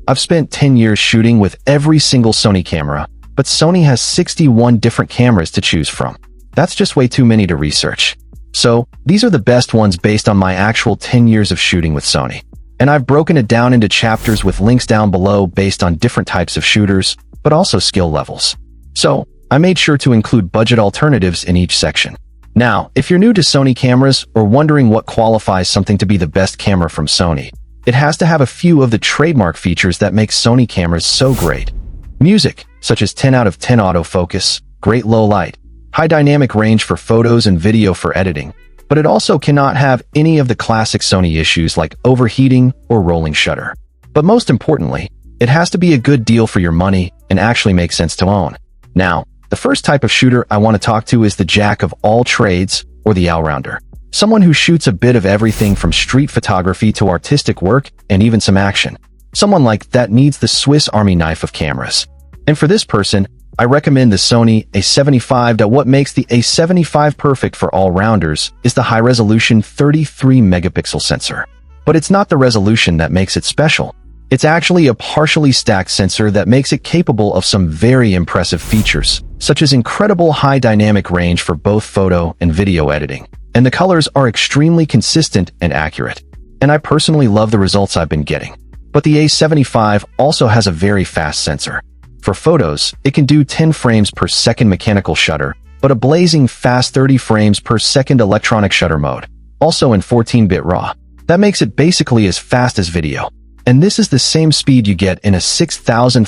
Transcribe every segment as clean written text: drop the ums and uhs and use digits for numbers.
I've spent 10 years shooting with every single Sony camera, but Sony has 61 different cameras to choose from. That's just way too many to research. So, these are the best ones based on my actual 10 years of shooting with Sony. And I've broken it down into chapters with links down below based on different types of shooters, but also skill levels. So, I made sure to include budget alternatives in each section. Now, if you're new to Sony cameras or wondering what qualifies something to be the best camera from Sony, it has to have a few of the trademark features that make Sony cameras so great. Music, such as 10 out of 10 autofocus, great low light, high dynamic range for photos and video for editing, but it also cannot have any of the classic Sony issues like overheating or rolling shutter. But most importantly, it has to be a good deal for your money and actually make sense to own. Now, the first type of shooter I want to talk to is the jack of all trades, or the all-rounder. Someone who shoots a bit of everything from street photography to artistic work and even some action. Someone like that needs the Swiss Army knife of cameras. And for this person, I recommend the Sony A75. What makes the A75 perfect for all-rounders is the high-resolution 33-megapixel sensor. But it's not the resolution that makes it special. It's actually a partially stacked sensor that makes it capable of some very impressive features, such as incredible high dynamic range for both photo and video editing. And the colors are extremely consistent and accurate. And I personally love the results I've been getting. But the A75 also has a very fast sensor. For photos, it can do 10 frames per second mechanical shutter, but a blazing fast 30 frames per second electronic shutter mode, also in 14-bit RAW. That makes it basically as fast as video. And this is the same speed you get in a $6,500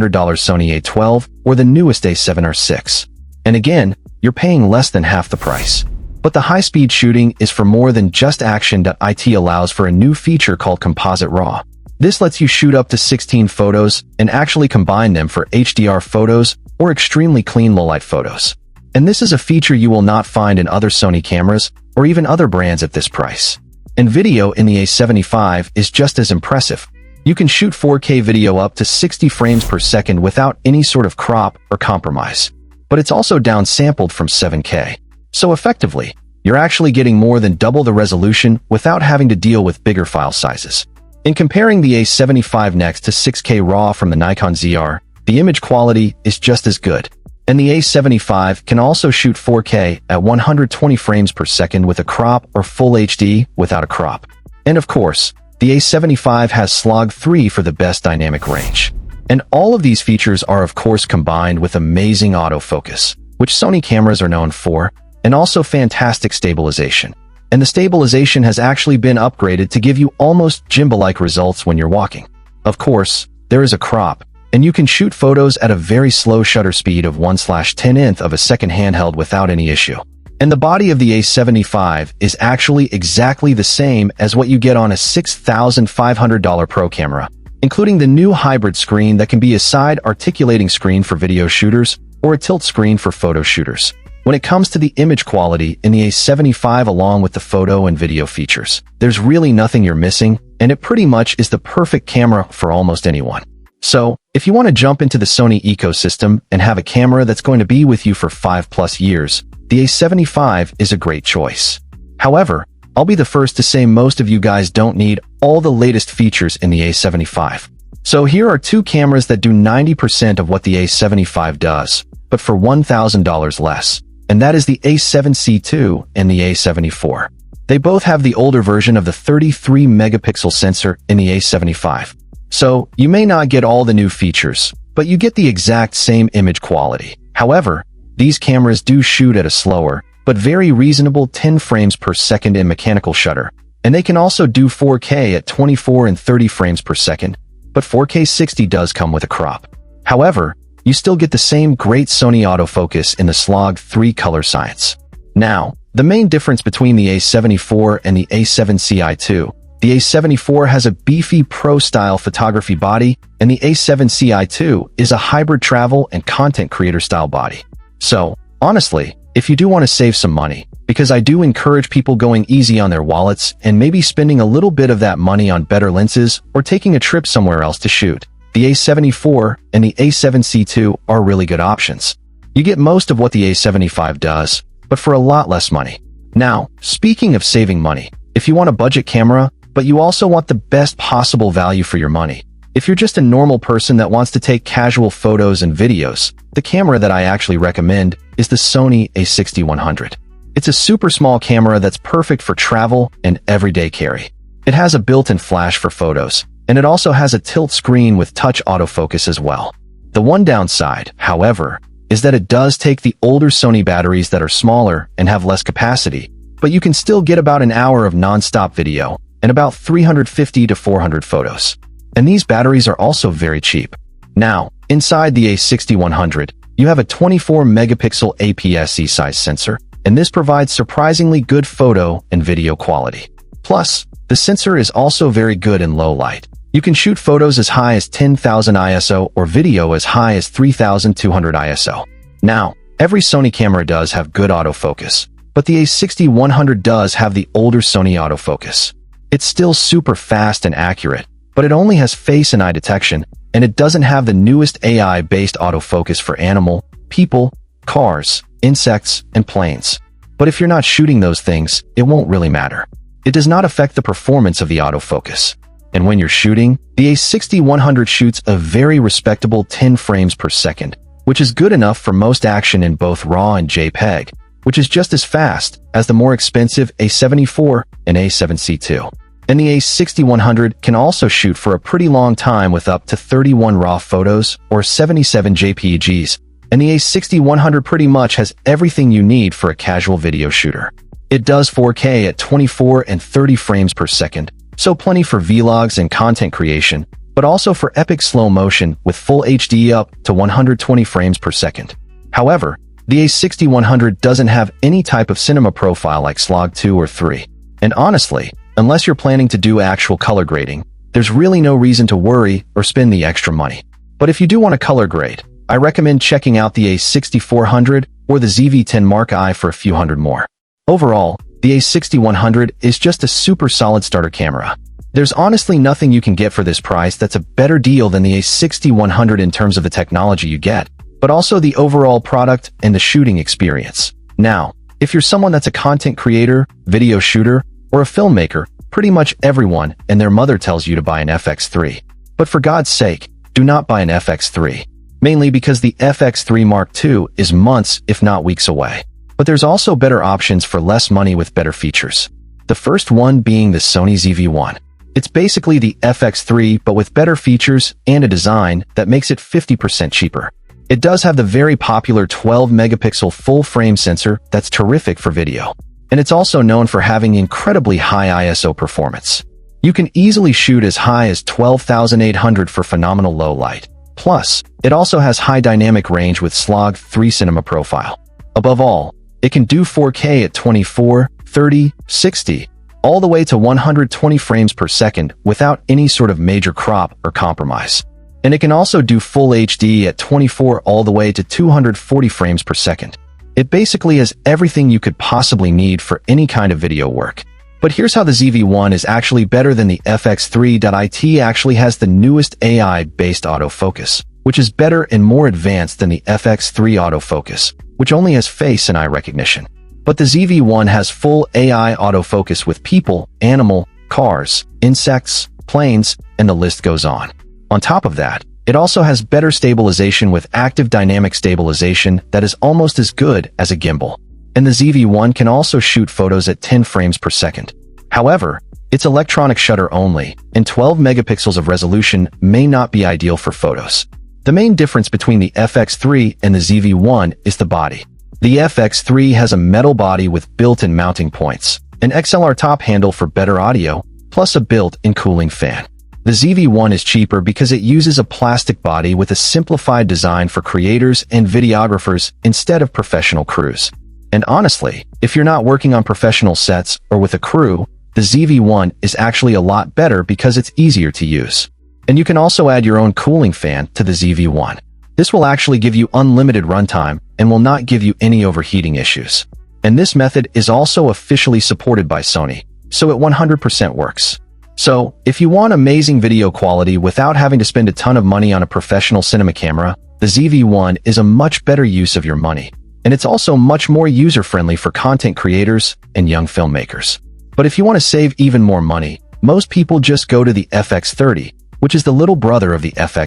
Sony A12 or the newest A7 or 6. And again, you're paying less than half the price. But the high-speed shooting is for more than just action. It allows for a new feature called Composite RAW. This lets you shoot up to 16 photos and actually combine them for HDR photos or extremely clean low-light photos. And this is a feature you will not find in other Sony cameras or even other brands at this price. And video in the A75 is just as impressive. You can shoot 4K video up to 60 frames per second without any sort of crop or compromise. But it's also downsampled from 7K. So effectively, you're actually getting more than double the resolution without having to deal with bigger file sizes. In comparing the A75 next to 6K RAW from the Nikon ZR, the image quality is just as good. And the A75 can also shoot 4K at 120 frames per second with a crop or full HD without a crop. And of course, the A75 has Slog 3 for the best dynamic range. And all of these features are of course combined with amazing autofocus, which Sony cameras are known for, and also fantastic stabilization. And the stabilization has actually been upgraded to give you almost gimbal-like results when you're walking. Of course, there is a crop, and you can shoot photos at a very slow shutter speed of 1/10th of a second handheld without any issue. And the body of the A75 is actually exactly the same as what you get on a $6,500 Pro camera, including the new hybrid screen that can be a side articulating screen for video shooters or a tilt screen for photo shooters. When it comes to the image quality in the A75 along with the photo and video features, there's really nothing you're missing, and it pretty much is the perfect camera for almost anyone. So, if you want to jump into the Sony ecosystem and have a camera that's going to be with you for 5+ years, the A75 is a great choice. However, I'll be the first to say most of you guys don't need all the latest features in the A75. So here are two cameras that do 90% of what the A75 does, but for $1,000 less. And that is the A7C II and the A74. They both have the older version of the 33-megapixel sensor in the A75. So, you may not get all the new features, but you get the exact same image quality. However, these cameras do shoot at a slower, but very reasonable 10 frames per second in mechanical shutter. And they can also do 4K at 24 and 30 frames per second, but 4K 60 does come with a crop. However, you still get the same great Sony autofocus in the Slog 3 color science. Now, the main difference between the A74 and the A7C II, the A74 has a beefy pro-style photography body, and the A7C II is a hybrid travel and content creator style body. So, honestly, if you do want to save some money, because I do encourage people going easy on their wallets and maybe spending a little bit of that money on better lenses or taking a trip somewhere else to shoot, the A74 and the A7C II are really good options. You get most of what the A75 does, but for a lot less money. Now, speaking of saving money, if you want a budget camera, but you also want the best possible value for your money, If you're just a normal person that wants to take casual photos and videos, the camera that I actually recommend is the Sony a6100. It's a super small camera that's perfect for travel and everyday carry. It has a built-in flash for photos, and it also has a tilt screen with touch autofocus as well. The one downside, however, is that it does take the older Sony batteries that are smaller and have less capacity, but you can still get about an hour of non-stop video and about 350 to 400 photos. And these batteries are also very cheap. Now, inside the a6100, you have a 24 megapixel APS-C size sensor, and this provides surprisingly good photo and video quality. Plus, the sensor is also very good in low light. You can shoot photos as high as 10,000 ISO or video as high as 3,200 ISO. Now, every Sony camera does have good autofocus, but the a6100 does have the older Sony autofocus. It's still super fast and accurate, but it only has face and eye detection, and it doesn't have the newest AI-based autofocus for animal, people, cars, insects, and planes. But if you're not shooting those things, it won't really matter. It does not affect the performance of the autofocus. And when you're shooting, the a6100 shoots a very respectable 10 frames per second, which is good enough for most action in both RAW and JPEG, which is just as fast as the more expensive a74 and a7C2. And the a6100 can also shoot for a pretty long time with up to 31 RAW photos or 77 JPEGs, and the a6100 pretty much has everything you need for a casual video shooter. It does 4K at 24 and 30 frames per second, so plenty for vlogs and content creation, but also for epic slow motion with full HD up to 120 frames per second. However, the a6100 doesn't have any type of cinema profile like Slog 2 or 3, and honestly, unless you're planning to do actual color grading, there's really no reason to worry or spend the extra money. But if you do want to color grade, I recommend checking out the a6400 or the ZV-10 Mark I for a few hundred more. Overall, the a6100 is just a super solid starter camera. There's honestly nothing you can get for this price that's a better deal than the a6100 in terms of the technology you get, but also the overall product and the shooting experience. Now, if you're someone that's a content creator, video shooter, or a filmmaker, pretty much everyone and their mother tells you to buy an FX3. But for God's sake, do not buy an FX3. Mainly because the FX3 Mark II is months, if not weeks away. But there's also better options for less money with better features. The first one being the Sony ZV-1. It's basically the FX3 but with better features and a design that makes it 50% cheaper. It does have the very popular 12 megapixel full frame sensor that's terrific for video. And it's also known for having incredibly high ISO performance. You can easily shoot as high as 12,800 for phenomenal low light. Plus, it also has high dynamic range with Slog 3 cinema profile. Above all, it can do 4K at 24, 30, 60, all the way to 120 frames per second without any sort of major crop or compromise. And it can also do full HD at 24 all the way to 240 frames per second. It basically has everything you could possibly need for any kind of video work. But here's how the ZV-1 is actually better than the FX3. It actually has the newest AI-based autofocus, which is better and more advanced than the FX3 autofocus, which only has face and eye recognition. But the ZV-1 has full AI autofocus with people, animal, cars, insects, planes, and the list goes on. On top of that, it also has better stabilization with active dynamic stabilization that is almost as good as a gimbal. And the ZV-1 can also shoot photos at 10 frames per second. However, it's electronic shutter only, and 12 megapixels of resolution may not be ideal for photos. The main difference between the FX3 and the ZV-1 is the body. The FX3 has a metal body with built-in mounting points, an XLR top handle for better audio, plus a built-in cooling fan. The ZV-1 is cheaper because it uses a plastic body with a simplified design for creators and videographers instead of professional crews. And honestly, if you're not working on professional sets or with a crew, the ZV-1 is actually a lot better because it's easier to use. And you can also add your own cooling fan to the ZV-1. This will actually give you unlimited runtime and will not give you any overheating issues. And this method is also officially supported by Sony, so it 100% works. So, if you want amazing video quality without having to spend a ton of money on a professional cinema camera, the ZV-1 is a much better use of your money. And it's also much more user-friendly for content creators and young filmmakers. But if you want to save even more money, most people just go to the FX30, which is the little brother of the FX